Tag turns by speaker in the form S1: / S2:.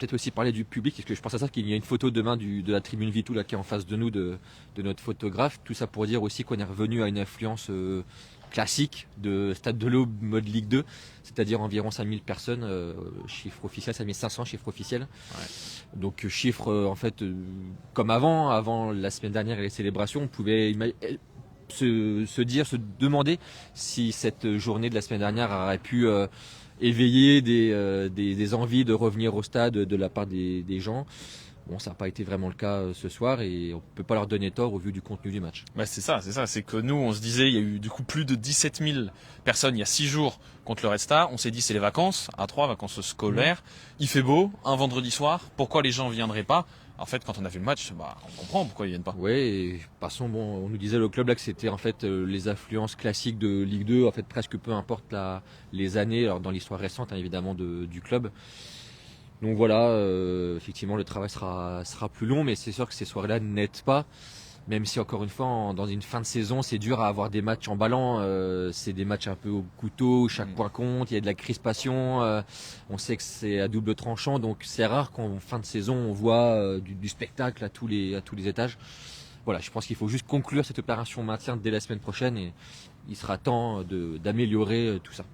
S1: peut-être aussi parler du public, parce que je pense à ça qu'il y a une photo demain de la tribune Vitou là, qui est en face de nous, de notre photographe. Tout ça pour dire aussi qu'on est revenu à une influence classique de Stade de l'Aube mode Ligue 2, c'est-à-dire environ 5000 personnes, chiffre officiel, 5500 chiffre officiel.
S2: Ouais.
S1: Donc chiffre en fait comme avant la semaine dernière et les célébrations, on pouvait se demander si cette journée de la semaine dernière aurait pu éveiller des envies de revenir au stade de la part des gens. Bon, ça n'a pas été vraiment le cas ce soir et on ne peut pas leur donner tort au vu du contenu du match.
S2: Bah c'est ça. C'est que nous, on se disait, il y a eu du coup plus de 17 000 personnes il y a 6 jours contre le Red Star. On s'est dit, c'est les vacances, à 3 vacances scolaires. Il fait beau, un vendredi soir. Pourquoi les gens viendraient pas? En fait, quand on a vu le match, bah, on comprend pourquoi ils viennent pas.
S1: Ouais, et passons, bon, on nous disait le club là que c'était en fait les affluences classiques de Ligue 2, en fait presque peu importe les années, alors dans l'histoire récente hein, évidemment du club. Donc voilà, effectivement le travail sera plus long, mais c'est sûr que ces soirées-là n'aident pas. Même si encore une fois, dans une fin de saison, c'est dur à avoir des matchs emballants. C'est des matchs un peu au couteau, chaque point compte, il y a de la crispation. On sait que c'est à double tranchant, donc c'est rare qu'en fin de saison, on voit du spectacle à tous les étages. Voilà, je pense qu'il faut juste conclure cette opération maintien dès la semaine prochaine et il sera temps d'améliorer tout ça.